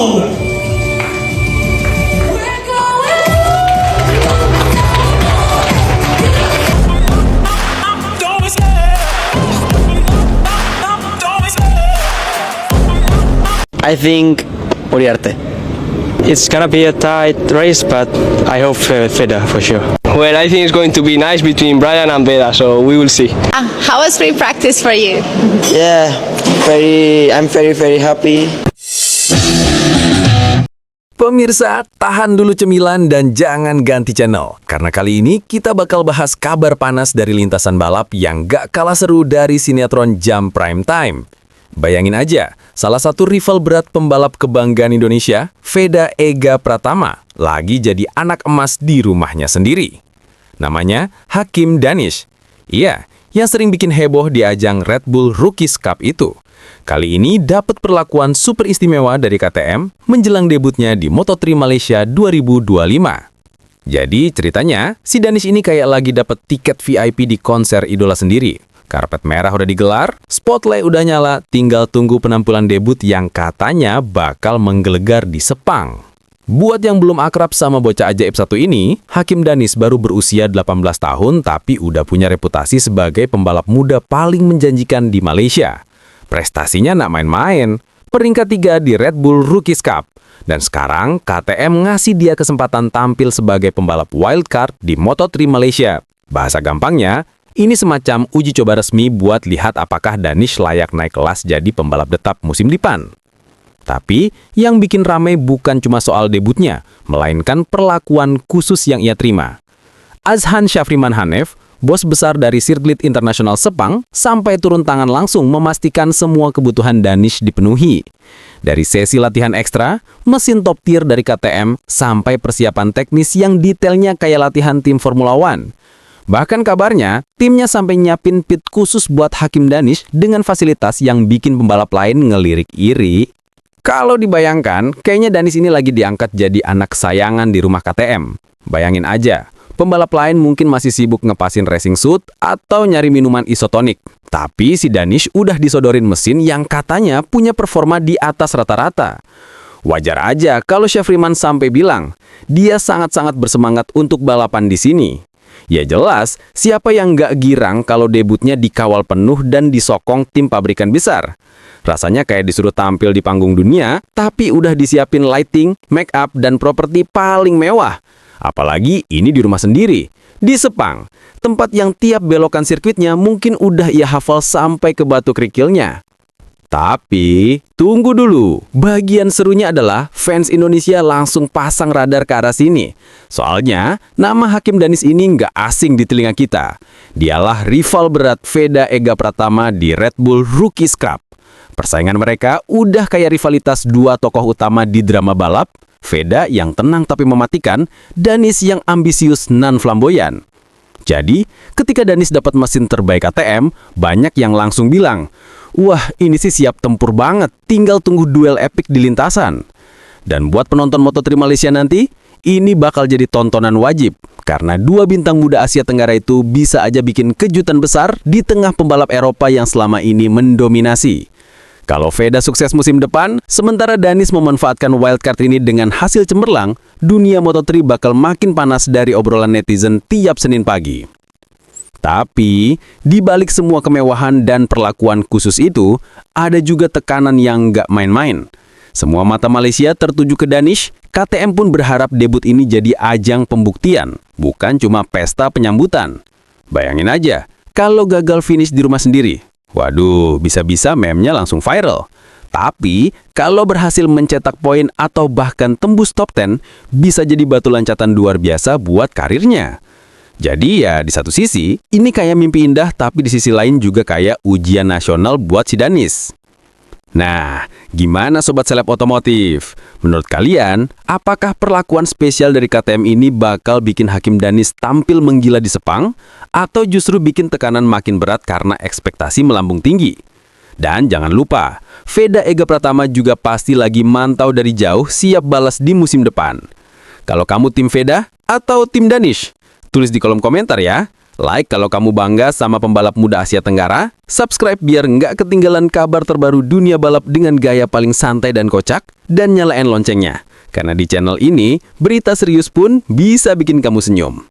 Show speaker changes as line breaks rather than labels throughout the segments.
I think Uriarte.
It's gonna be a tight race, but I hope Feda for sure.
Well, I think it's going to be nice between Brian and Veda, so we will see.
How was free practice for you?
Yeah, I'm very happy.
Pemirsa, tahan dulu cemilan dan jangan ganti channel. Karena kali ini kita bakal bahas kabar panas dari lintasan balap yang gak kalah seru dari sinetron Jam Prime Time. Bayangin aja, salah satu rival berat pembalap kebanggaan Indonesia, Veda Ega Pratama, lagi jadi anak emas di rumahnya sendiri. Namanya Hakim Danish. Iya, yang sering bikin heboh di ajang Red Bull Rookies Cup itu. Kali ini dapat perlakuan super istimewa dari KTM menjelang debutnya di Moto3 Malaysia 2025. Jadi ceritanya, si Danish ini kayak lagi dapat tiket VIP di konser idola sendiri. Karpet merah udah digelar, spotlight udah nyala, tinggal tunggu penampilan debut yang katanya bakal menggelegar di Sepang. Buat yang belum akrab sama bocah ajaib satu ini, Hakim Danish baru berusia 18 tahun tapi udah punya reputasi sebagai pembalap muda paling menjanjikan di Malaysia. Prestasinya nak main-main, peringkat 3 di Red Bull Rookies Cup. Dan sekarang KTM ngasih dia kesempatan tampil sebagai pembalap wildcard di Moto3 Malaysia. Bahasa gampangnya, ini semacam uji coba resmi buat lihat apakah Danish layak naik kelas jadi pembalap tetap musim depan. Tapi, yang bikin ramai bukan cuma soal debutnya, melainkan perlakuan khusus yang ia terima. Azhan Syafriman Hanef, bos besar dari sirkuit internasional Sepang, sampai turun tangan langsung memastikan semua kebutuhan Danish dipenuhi. Dari sesi latihan ekstra, mesin top tier dari KTM, sampai persiapan teknis yang detailnya kayak latihan tim Formula One. Bahkan kabarnya, timnya sampai nyiapin pit khusus buat Hakim Danish dengan fasilitas yang bikin pembalap lain ngelirik iri. Kalau dibayangkan, kayaknya Danish ini lagi diangkat jadi anak kesayangan di rumah KTM. Bayangin aja, pembalap lain mungkin masih sibuk ngepasin racing suit atau nyari minuman isotonik. Tapi si Danish udah disodorin mesin yang katanya punya performa di atas rata-rata. Wajar aja kalau Syafriman sampai bilang, dia sangat-sangat bersemangat untuk balapan di sini. Ya jelas, siapa yang nggak girang kalau debutnya dikawal penuh dan disokong tim pabrikan besar? Rasanya kayak disuruh tampil di panggung dunia, tapi udah disiapin lighting, make up, dan properti paling mewah. Apalagi ini di rumah sendiri, di Sepang, tempat yang tiap belokan sirkuitnya mungkin udah ia hafal sampai ke batu kerikilnya. Tapi, tunggu dulu. Bagian serunya adalah fans Indonesia langsung pasang radar ke arah sini. Soalnya, nama Hakim Danish ini nggak asing di telinga kita. Dialah rival berat Veda Ega Pratama di Red Bull Rookies Cup. Persaingan mereka udah kayak rivalitas dua tokoh utama di drama balap. Veda yang tenang tapi mematikan, Danish yang ambisius non-flamboyan. Jadi, ketika Danish dapat mesin terbaik KTM, banyak yang langsung bilang, wah, ini sih siap tempur banget, tinggal tunggu duel epik di lintasan. Dan buat penonton Moto3 Malaysia nanti, ini bakal jadi tontonan wajib. Karena dua bintang muda Asia Tenggara itu bisa aja bikin kejutan besar di tengah pembalap Eropa yang selama ini mendominasi. Kalau Veda sukses musim depan, sementara Danish memanfaatkan wildcard ini dengan hasil cemerlang, dunia Moto3 bakal makin panas dari obrolan netizen tiap Senin pagi. Tapi, di balik semua kemewahan dan perlakuan khusus itu, ada juga tekanan yang nggak main-main. Semua mata Malaysia tertuju ke Danish, KTM pun berharap debut ini jadi ajang pembuktian, bukan cuma pesta penyambutan. Bayangin aja, kalau gagal finish di rumah sendiri, waduh, bisa-bisa meme-nya langsung viral. Tapi, kalau berhasil mencetak poin atau bahkan tembus top 10, bisa jadi batu loncatan luar biasa buat karirnya. Jadi ya, di satu sisi, ini kayak mimpi indah, tapi di sisi lain juga kayak ujian nasional buat si Danish. Nah, gimana Sobat Seleb Otomotif? Menurut kalian, apakah perlakuan spesial dari KTM ini bakal bikin Hakim Danish tampil menggila di Sepang? Atau justru bikin tekanan makin berat karena ekspektasi melambung tinggi? Dan jangan lupa, Veda Ega Pratama juga pasti lagi mantau dari jauh siap balas di musim depan. Kalau kamu tim Veda atau tim Danish? Tulis di kolom komentar ya. Like kalau kamu bangga sama pembalap muda Asia Tenggara, subscribe biar nggak ketinggalan kabar terbaru dunia balap dengan gaya paling santai dan kocak, dan nyalain loncengnya. Karena di channel ini, berita serius pun bisa bikin kamu senyum.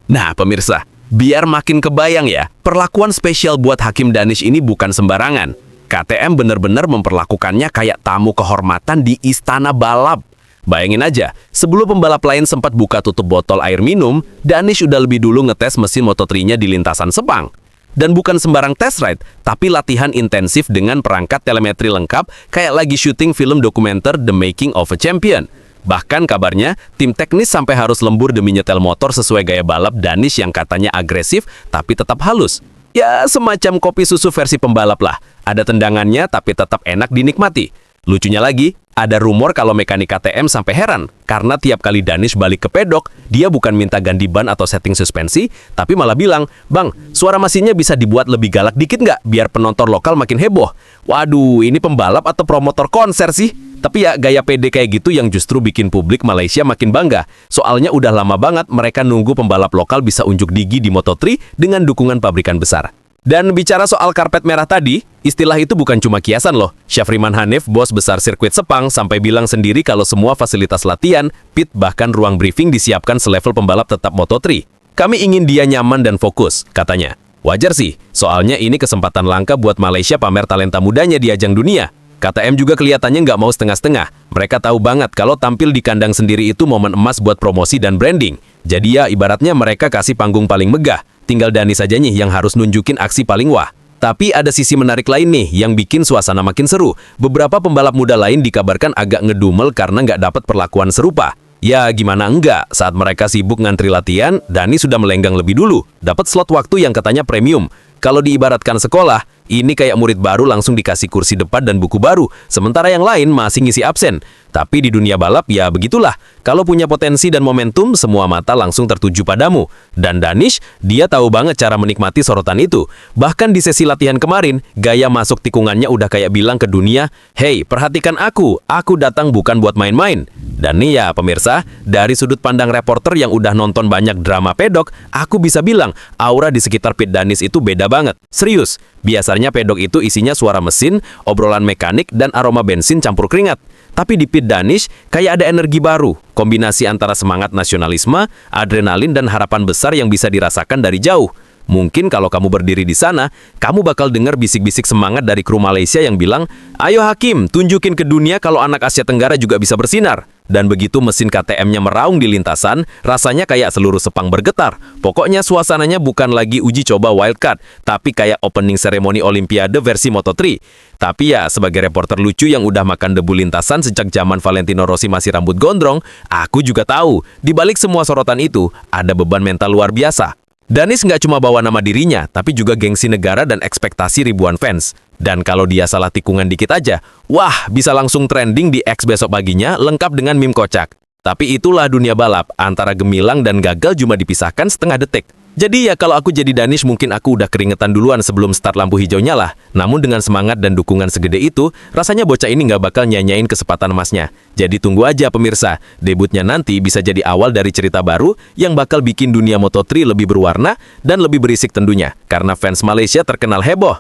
Nah pemirsa, biar makin kebayang ya, perlakuan spesial buat Hakim Danish ini bukan sembarangan. KTM bener-bener memperlakukannya kayak tamu kehormatan di istana balap. Bayangin aja, sebelum pembalap lain sempat buka tutup botol air minum, Danish udah lebih dulu ngetes mesin Moto3-nya di lintasan Sepang. Dan bukan sembarang test ride, tapi latihan intensif dengan perangkat telemetri lengkap kayak lagi syuting film dokumenter The Making of a Champion. Bahkan kabarnya, tim teknis sampai harus lembur demi nyetel motor sesuai gaya balap Danish yang katanya agresif tapi tetap halus. Ya, semacam kopi susu versi pembalap lah. Ada tendangannya tapi tetap enak dinikmati. Lucunya lagi, ada rumor kalau mekanik KTM sampai heran karena tiap kali Danish balik ke pedok, dia bukan minta ganti ban atau setting suspensi, tapi malah bilang, "Bang, suara mesinnya bisa dibuat lebih galak dikit nggak biar penonton lokal makin heboh?" Waduh, ini pembalap atau promotor konser sih? Tapi ya gaya pede kayak gitu yang justru bikin publik Malaysia makin bangga. Soalnya udah lama banget mereka nunggu pembalap lokal bisa unjuk gigi di Moto3 dengan dukungan pabrikan besar. Dan bicara soal karpet merah tadi, istilah itu bukan cuma kiasan loh. Syafriman Hanif, bos besar sirkuit Sepang, sampai bilang sendiri kalau semua fasilitas latihan, pit, bahkan ruang briefing disiapkan selevel pembalap tetap Moto3. Kami ingin dia nyaman dan fokus, katanya. Wajar sih, soalnya ini kesempatan langka buat Malaysia pamer talenta mudanya di ajang dunia. KTM juga kelihatannya nggak mau setengah-setengah. Mereka tahu banget kalau tampil di kandang sendiri itu momen emas buat promosi dan branding. Jadi ya ibaratnya mereka kasih panggung paling megah. Tinggal Danish aja nih yang harus nunjukin aksi paling wah. Tapi ada sisi menarik lain nih yang bikin suasana makin seru. Beberapa pembalap muda lain dikabarkan agak ngedumel karena nggak dapat perlakuan serupa. Ya gimana enggak, saat mereka sibuk ngantri latihan, Danish sudah melenggang lebih dulu. Dapat slot waktu yang katanya premium. Kalau diibaratkan sekolah, ini kayak murid baru langsung dikasih kursi depan dan buku baru, sementara yang lain masih ngisi absen. Tapi di dunia balap ya begitulah. Kalau punya potensi dan momentum, semua mata langsung tertuju padamu. Dan Danish, dia tahu banget cara menikmati sorotan itu. Bahkan di sesi latihan kemarin, gaya masuk tikungannya udah kayak bilang ke dunia, "Hey, perhatikan aku datang bukan buat main-main." Dan nih ya pemirsa, dari sudut pandang reporter yang udah nonton banyak drama pedok, aku bisa bilang, aura di sekitar pit Danish itu beda banget. Serius, biasanya pedok itu isinya suara mesin, obrolan mekanik, dan aroma bensin campur keringat. Tapi di pit Danish, kayak ada energi baru, kombinasi antara semangat nasionalisme, adrenalin, dan harapan besar yang bisa dirasakan dari jauh. Mungkin kalau kamu berdiri di sana, kamu bakal dengar bisik-bisik semangat dari kru Malaysia yang bilang, "Ayo Hakim, tunjukin ke dunia kalau anak Asia Tenggara juga bisa bersinar." Dan begitu mesin KTM-nya meraung di lintasan, rasanya kayak seluruh Sepang bergetar. Pokoknya suasananya bukan lagi uji coba wildcard, tapi kayak opening seremoni Olimpiade versi Moto3. Tapi ya, sebagai reporter lucu yang udah makan debu lintasan sejak zaman Valentino Rossi masih rambut gondrong, aku juga tahu, di balik semua sorotan itu, ada beban mental luar biasa. Danish nggak cuma bawa nama dirinya, tapi juga gengsi negara dan ekspektasi ribuan fans. Dan kalau dia salah tikungan dikit aja, wah bisa langsung trending di X besok paginya lengkap dengan meme kocak. Tapi itulah dunia balap, antara gemilang dan gagal cuma dipisahkan setengah detik. Jadi ya kalau aku jadi Danish mungkin aku udah keringetan duluan sebelum start lampu hijau nyala. Namun dengan semangat dan dukungan segede itu, rasanya bocah ini nggak bakal nyanyain kesempatan emasnya. Jadi tunggu aja pemirsa, debutnya nanti bisa jadi awal dari cerita baru yang bakal bikin dunia Moto3 lebih berwarna dan lebih berisik tentunya. Karena fans Malaysia terkenal heboh.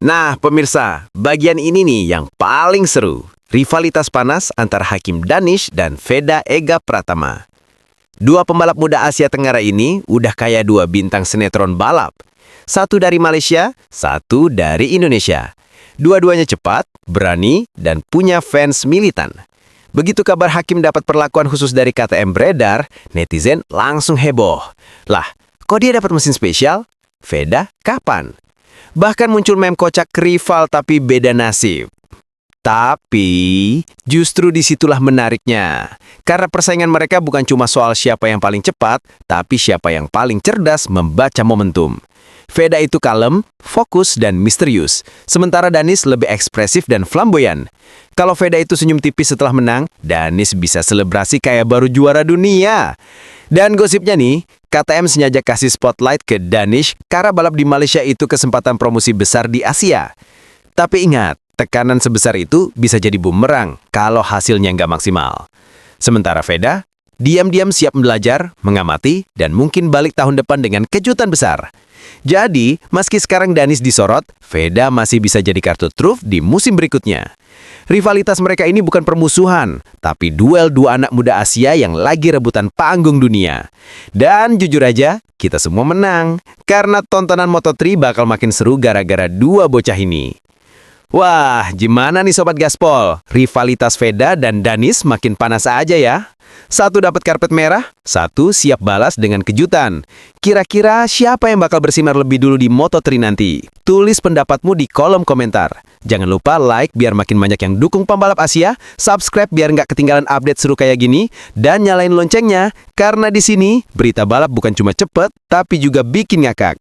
Nah, pemirsa, bagian ini nih yang paling seru. Rivalitas panas antara Hakim Danish dan Veda Ega Pratama. Dua pembalap muda Asia Tenggara ini udah kayak dua bintang sinetron balap. Satu dari Malaysia, satu dari Indonesia. Dua-duanya cepat, berani, dan punya fans militan. Begitu kabar Hakim dapat perlakuan khusus dari KTM beredar, netizen langsung heboh. Lah, kok dia dapat mesin spesial? Veda kapan? Bahkan muncul meme kocak rival tapi beda nasib. Tapi, justru disitulah menariknya. Karena persaingan mereka bukan cuma soal siapa yang paling cepat, tapi siapa yang paling cerdas membaca momentum. Veda itu kalem, fokus, dan misterius. Sementara Danish lebih ekspresif dan flamboyan. Kalau Veda itu senyum tipis setelah menang, Danish bisa selebrasi kayak baru juara dunia. Dan gosipnya nih, KTM sengaja kasih spotlight ke Danish karena balap di Malaysia itu kesempatan promosi besar di Asia. Tapi ingat, tekanan sebesar itu bisa jadi bumerang kalau hasilnya nggak maksimal. Sementara Veda, diam-diam siap belajar, mengamati, dan mungkin balik tahun depan dengan kejutan besar. Jadi, meski sekarang Danis disorot, Veda masih bisa jadi kartu truf di musim berikutnya. Rivalitas mereka ini bukan permusuhan, tapi duel dua anak muda Asia yang lagi rebutan panggung dunia. Dan jujur aja, kita semua menang, karena tontonan Moto3 bakal makin seru gara-gara dua bocah ini. Wah, gimana nih Sobat Gaspol? Rivalitas Veda dan Danis makin panas aja ya. Satu dapat karpet merah, satu siap balas dengan kejutan. Kira-kira siapa yang bakal bersinar lebih dulu di Moto3 nanti? Tulis pendapatmu di kolom komentar. Jangan lupa like biar makin banyak yang dukung pembalap Asia, subscribe biar nggak ketinggalan update seru kayak gini, dan nyalain loncengnya, karena di sini berita balap bukan cuma cepet, tapi juga bikin ngakak.